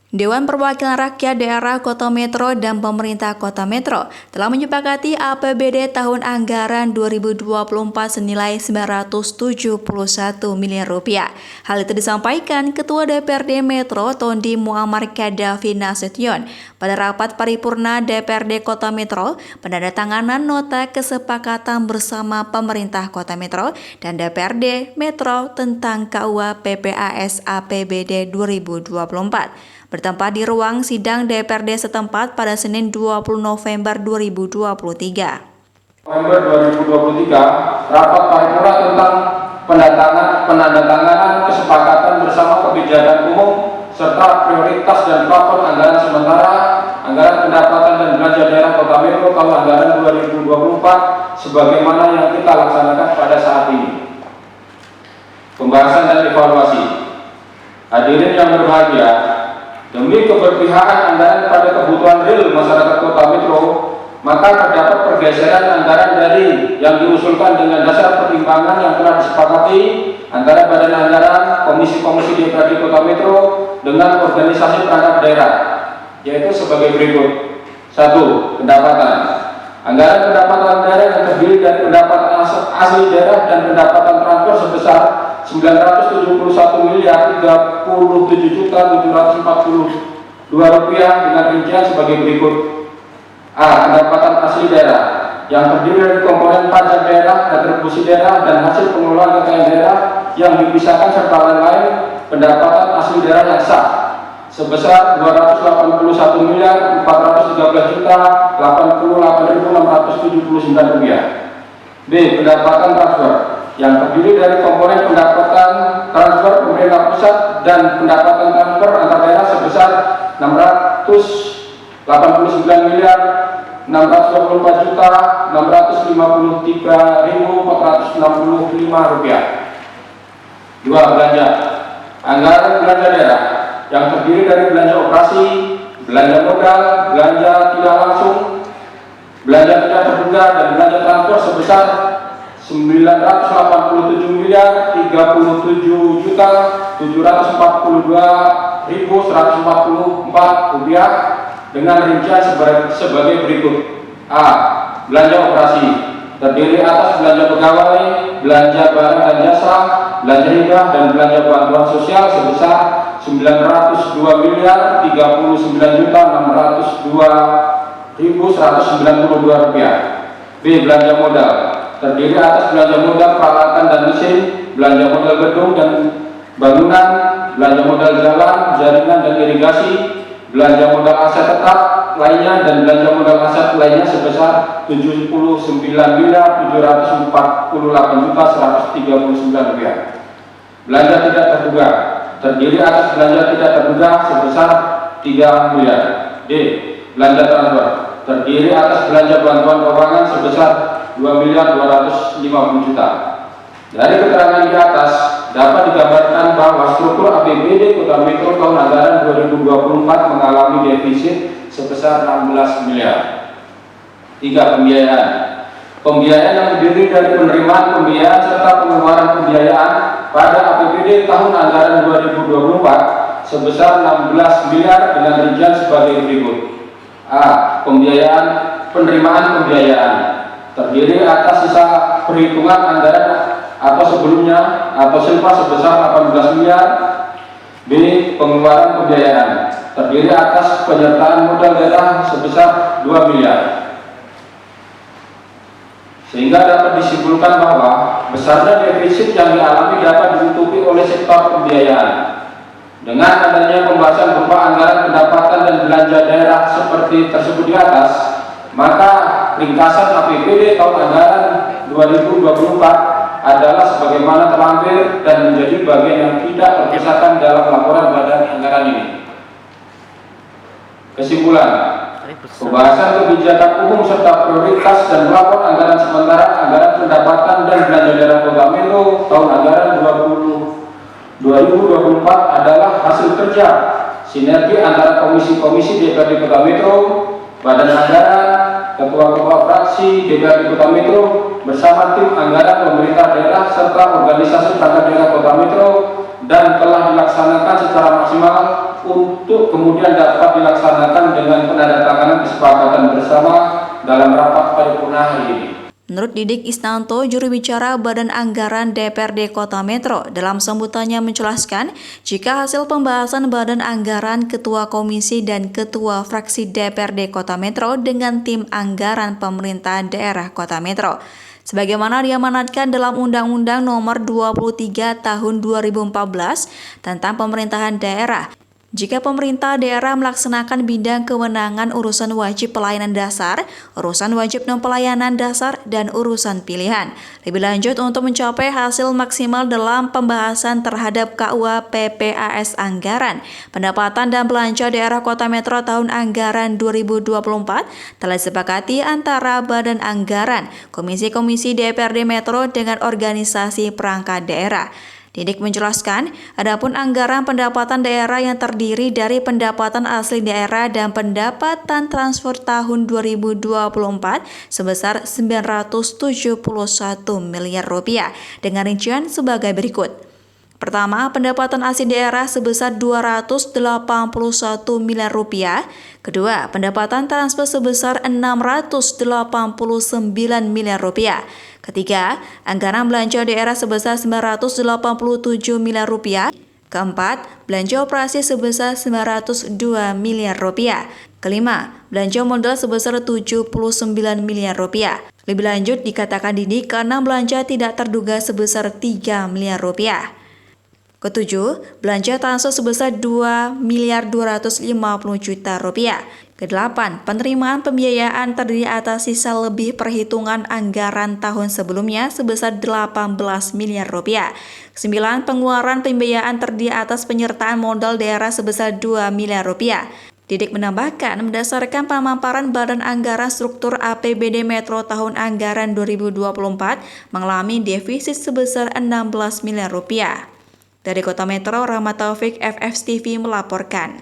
Dewan Perwakilan Rakyat Daerah Kota Metro dan Pemerintah Kota Metro telah menyepakati APBD tahun anggaran 2024 senilai Rp971 miliar. Hal itu disampaikan Ketua DPRD Metro Tondi Muammar Kadhafi Nasution pada rapat paripurna DPRD Kota Metro penandatanganan nota kesepakatan bersama Pemerintah Kota Metro dan DPRD Metro tentang KUA PPAS APBD 2024. Bertempat di ruang sidang DPRD setempat pada Senin 20 November 2023. November 2023, rapat paripurna tentang penandatanganan kesepakatan bersama kebijakan umum serta prioritas dan plafon anggaran sementara, anggaran pendapatan dan belanja daerah Kota Metro tahun anggaran 2024 sebagaimana yang kita laksanakan pada saat ini. Pembahasan dan evaluasi. Hadirin yang berbahagia, demi keberpihakan anggaran pada kebutuhan real masyarakat Kota Metro, maka terdapat pergeseran anggaran dari yang diusulkan dengan dasar pertimbangan yang telah disepakati antara Badan Anggaran, Komisi-komisi DPRD Kota Metro dengan organisasi perangkat daerah, yaitu sebagai berikut. 1. Pendapatan. Anggaran pendapatan daerah yang terdiri dari pendapatan asli daerah dan pendapatan transfer sebesar Rp937.740.742 dengan rincian sebagai berikut. A. Pendapatan asli daerah yang terdiri dari komponen pajak daerah, retribusi daerah, dan hasil pengelolaan kekayaan daerah yang dipisahkan serta lain-lain. Pendapatan asli daerah yang sah sebesar Rp283.088.679. B. Pendapatan transfer yang terdiri dari komponen pendapatan transfer pemerintah pusat dan pendapatan transfer antar daerah sebesar Rp684.653.465. 2. Belanja. Anggaran belanja daerah yang terdiri dari belanja operasi, belanja modal, belanja tidak langsung, belanja tidak terduga, dan belanja transfer sebesar Rp988.742.144 dengan rincian sebagai berikut. A. Belanja operasi terdiri atas belanja pegawai, belanja barang dan jasa, belanja hibah, dan belanja bantuan sosial sebesar Rp939.602.192. B. Belanja modal terdiri atas belanja modal peralatan dan mesin, belanja modal gedung dan bangunan, belanja modal jalan, jaringan dan irigasi, belanja modal aset tetap lainnya, dan belanja modal aset lainnya sebesar Rp79.748.139. Belanja tidak terduga terdiri atas belanja tidak terduga sebesar Rp3 miliar. D. Belanja transfer terdiri atas belanja bantuan keuangan sebesar Rp2.250.000.000. Dari keterangan di atas dapat digambarkan bahwa struktur APBD Kota Metro tahun anggaran 2024 mengalami defisit sebesar Rp16 miliar. 3. Pembiayaan. Pembiayaan yang terdiri dari penerimaan pembiayaan serta pengeluaran pembiayaan pada APBD tahun anggaran 2024 sebesar Rp16 miliar dengan rincian sebagai berikut. A. Penerimaan pembiayaan terdiri atas sisa perhitungan anggaran atau sebelumnya atau silpa sebesar Rp18 miliar. B. Pengeluaran pembiayaan terdiri atas penyertaan modal daerah sebesar Rp2 miliar. Sehingga dapat disimpulkan bahwa besarnya defisit yang dialami dapat ditutupi oleh sektor pembiayaan. Dengan adanya pembahasan berupa anggaran pendapatan dan belanja daerah seperti tersebut di atas, maka ringkasan APBD tahun anggaran 2024 adalah sebagaimana terlampir dan menjadi bagian yang tidak terpisahkan dalam laporan badan anggaran ini. Kesimpulan, pembahasan kebijakan umum serta prioritas dan plafon anggaran sementara, anggaran pendapatan dan belanja daerah Kota Metro tahun anggaran 2024 adalah hasil kerja sinergi antara komisi-komisi DPRD Kota Metro, Badan Anggaran, ketua-ketua fraksi DPRD Kota Metro bersama tim anggaran pemerintah daerah serta organisasi perangkat daerah Kota Metro, dan telah dilaksanakan secara maksimal untuk kemudian dapat dilaksanakan dengan penandatanganan kesepakatan bersama dalam rapat paripurna hari ini. Menurut Didik Isnanto, juru bicara Badan Anggaran DPRD Kota Metro, dalam sambutannya menjelaskan jika hasil pembahasan Badan Anggaran, Ketua Komisi dan Ketua Fraksi DPRD Kota Metro dengan tim anggaran pemerintah daerah Kota Metro, sebagaimana diamanatkan dalam Undang-Undang Nomor 23 Tahun 2014 tentang Pemerintahan Daerah. Jika pemerintah daerah melaksanakan bidang kewenangan urusan wajib pelayanan dasar, urusan wajib non-pelayanan dasar, dan urusan pilihan. Lebih lanjut, untuk mencapai hasil maksimal dalam pembahasan terhadap KUA PPAS Anggaran, Pendapatan dan Belanja Daerah Kota Metro tahun anggaran 2024 telah disepakati antara Badan Anggaran, Komisi-Komisi DPRD Metro dengan organisasi perangkat daerah. Didik menjelaskan, adapun anggaran pendapatan daerah yang terdiri dari pendapatan asli daerah dan pendapatan transfer tahun 2024 sebesar 971 miliar rupiah dengan rincian sebagai berikut. Pertama, pendapatan asli daerah sebesar 281 miliar rupiah. Kedua, pendapatan transfer sebesar 689 miliar rupiah. Ketiga, anggaran belanja daerah sebesar 987 miliar rupiah. Keempat, belanja operasi sebesar 902 miliar rupiah. Kelima, belanja modal sebesar 79 miliar rupiah. Lebih lanjut dikatakan Didik karena belanja tidak terduga sebesar 3 miliar rupiah. Ketujuh, belanja transfer sebesar 2 miliar 250 juta rupiah. Kedelapan, penerimaan pembiayaan terdiri atas sisa lebih perhitungan anggaran tahun sebelumnya sebesar 18 miliar rupiah. Kesembilan, pengeluaran pembiayaan terdiri atas penyertaan modal daerah sebesar 2 miliar rupiah. Didik menambahkan, berdasarkan pemaparan Badan Anggaran Struktur APBD Metro tahun anggaran 2024 mengalami defisit sebesar 16 miliar rupiah. Dari Kota Metro, Rahmat Taufik, FF TV melaporkan.